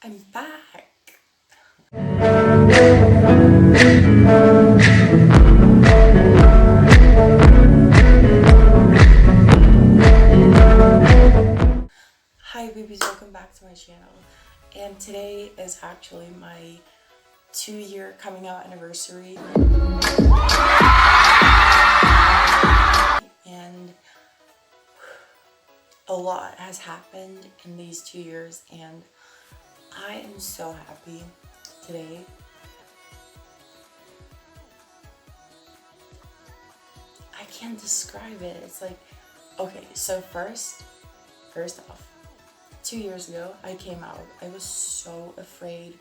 I'm back. Hi babies, welcome back to my channel. And today is actually my 2-year coming out anniversary. And a lot has happened in these 2 years and I am so happy today. I can't describe it. It's like, okay, so first off, 2 years ago I came out. I was so afraid.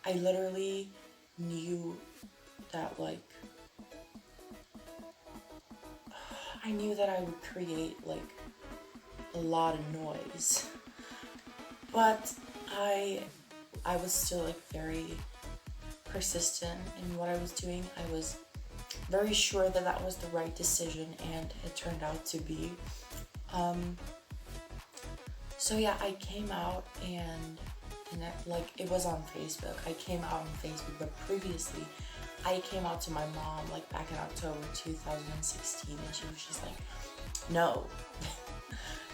I literally knew that I knew that I would create like a lot of noise. But I was still like very persistent in what I was doing. I was very sure that that was the right decision, and it turned out to be. So yeah, I came out and like it was on Facebook. I came out on Facebook, but previously I came out to my mom like back in October 2016, and she was just like, no.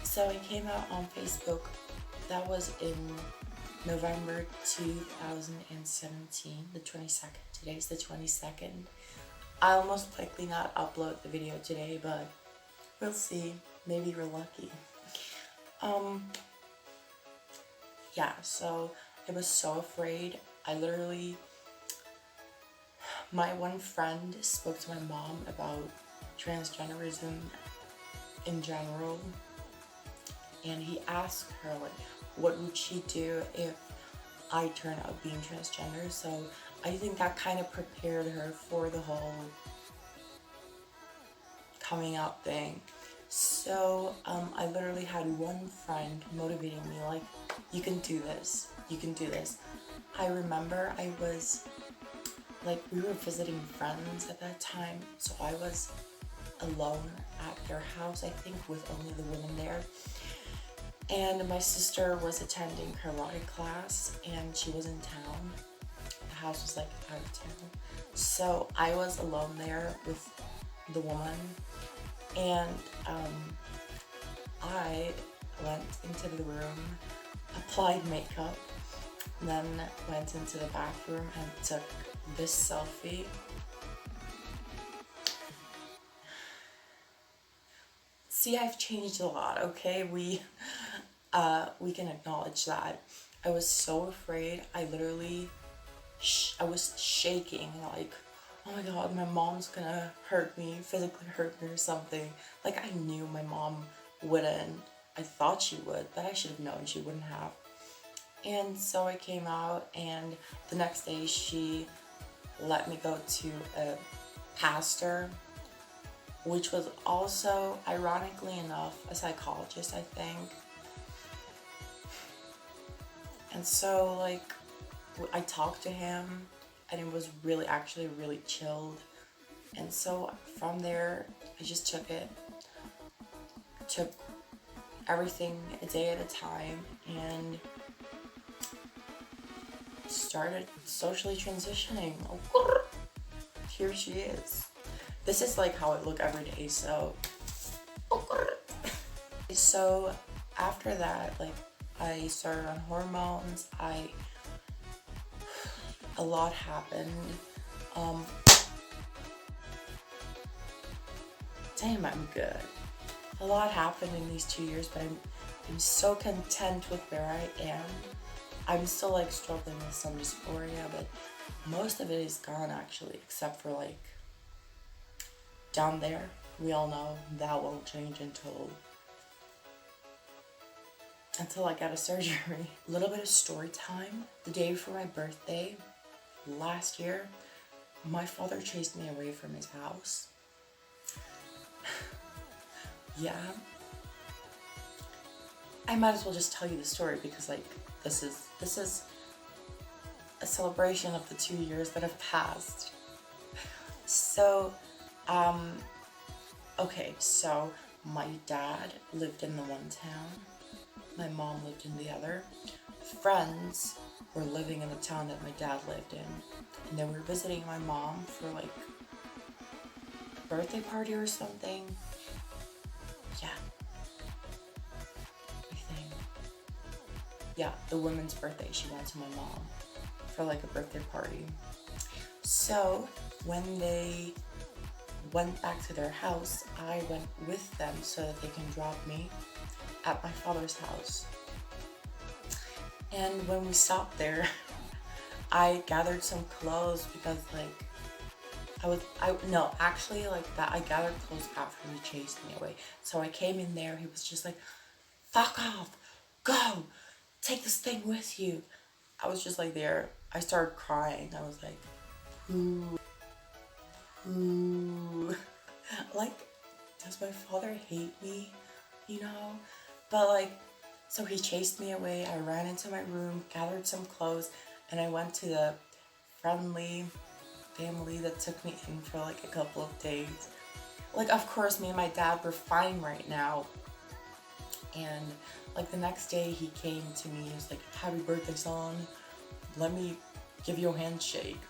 So I came out on Facebook. That was in November 2017, the 22nd. Today's the 22nd. I'll most likely not upload the video today, but we'll see. Maybe we're lucky. Yeah, so I was so afraid. My one friend spoke to my mom about transgenderism in general, and he asked her like, what would she do if I turned out being transgender? So I think that kind of prepared her for the whole coming out thing. So I literally had one friend motivating me like, you can do this, you can do this. I remember I was like, we were visiting friends at that time, so I was alone at their house, I think, with only the women there. And my sister was attending karate class and she was in town. The house was like out of town. So I was alone there with the woman, and I went into the room, applied makeup, then went into the bathroom and took this selfie. See, I've changed a lot, okay? We can acknowledge that. I was so afraid. I literally, I was shaking like, oh my god, my mom's gonna hurt me, physically hurt me or something. Like, I knew my mom wouldn't. I thought she would, but I should have known she wouldn't have. And so I came out, and the next day she let me go to a pastor, which was also, ironically enough, a psychologist, I think. And so like, I talked to him, and it was actually really chilled. And so from there, I just took everything a day at a time and started socially transitioning. Here she is. This is like how I look every day, so. So after that, like, I started on hormones. A lot happened. Damn, I'm good. A lot happened in these 2 years, but I'm so content with where I am. I'm still like struggling with some dysphoria, but most of it is gone actually, except for like down there. We all know that won't change until I get a surgery. A little bit of story time. The day before my birthday last year, my father chased me away from his house. Yeah. I might as well just tell you the story because like this is a celebration of the 2 years that have passed. So, okay, so my dad lived in the one town, my mom lived in the other. Friends were living in the town that my dad lived in. And then we were visiting my mom for like a birthday party or something. Yeah, I think. Yeah, the woman's birthday. She went to my mom for like a birthday party. So when they went back to their house, I went with them so that they can drop me at my father's house. And when we stopped there, I gathered some clothes because like I gathered clothes after he chased me away. So I came in there, he was just like, fuck off, go, take this thing with you. I was just like there, I started crying. I was like, ooh, like, does my father hate me, you know? But like, so he chased me away. I ran into my room, gathered some clothes, and I went to the friendly family that took me in for like a couple of days. Like, of course, me and my dad were fine right now. And like the next day he came to me, he was like, happy birthday, son. Let me give you a handshake.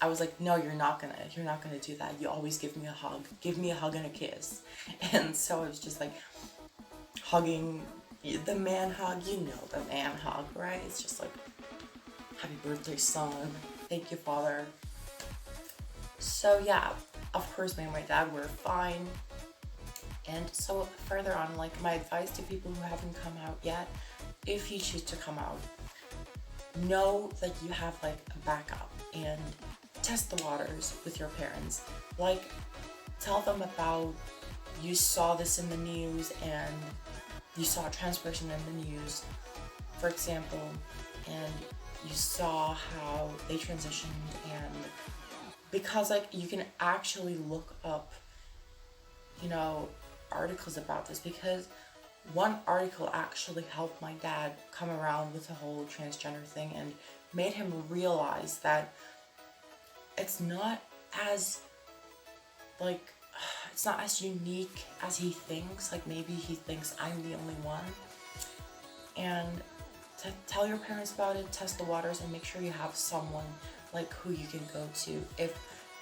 I was like, no, you're not gonna do that. You always give me a hug. Give me a hug and a kiss. And so I was just like hugging, the man hug, you know, the man hug, right? It's just like, happy birthday, son. Thank you, father. So yeah, of course, me and my dad were fine. And so further on, like, my advice to people who haven't come out yet, if you choose to come out, know that you have like a backup and test the waters with your parents. Like, tell them about, you saw this in the news and you saw a trans person in the news, for example, and you saw how they transitioned. And because like you can actually look up, you know, articles about this, because one article actually helped my dad come around with the whole transgender thing and made him realize that it's not as like, it's not as unique as he thinks. Like, maybe he thinks I'm the only one. And to tell your parents about it, test the waters, and make sure you have someone like who you can go to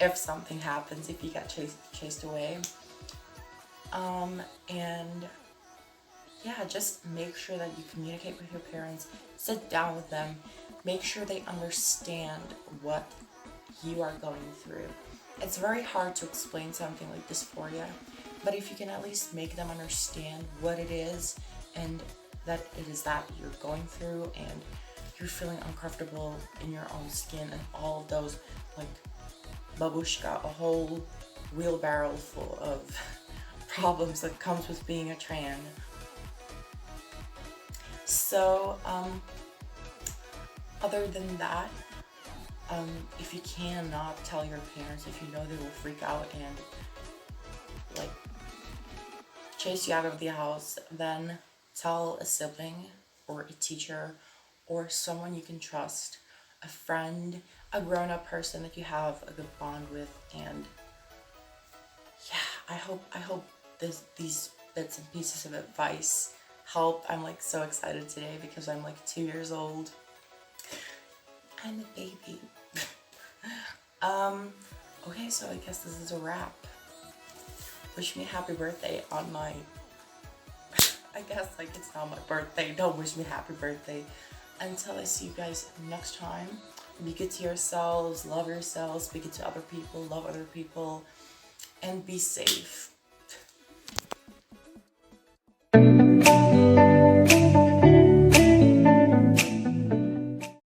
if something happens, if you get chased away. And yeah, just make sure that you communicate with your parents, sit down with them, make sure they understand what you are going through. It's very hard to explain something like dysphoria, but if you can at least make them understand what it is, and that it is that you're going through and you're feeling uncomfortable in your own skin and all of those, like, babushka, a whole wheelbarrow full of problems that comes with being a trans. So, other than that, if you cannot tell your parents, if you know they will freak out and like chase you out of the house, then tell a sibling or a teacher or someone you can trust, a friend, a grown-up person that you have a good bond with. And yeah, I hope these bits and pieces of advice help. I'm like so excited today because I'm like 2 years old. I'm a baby. Okay, so I guess this is a wrap. Wish me a happy birthday on my, I guess like it's not my birthday, don't wish me happy birthday. Until I see you guys next time, be good to yourselves, love yourselves, be good to other people, love other people, and be safe.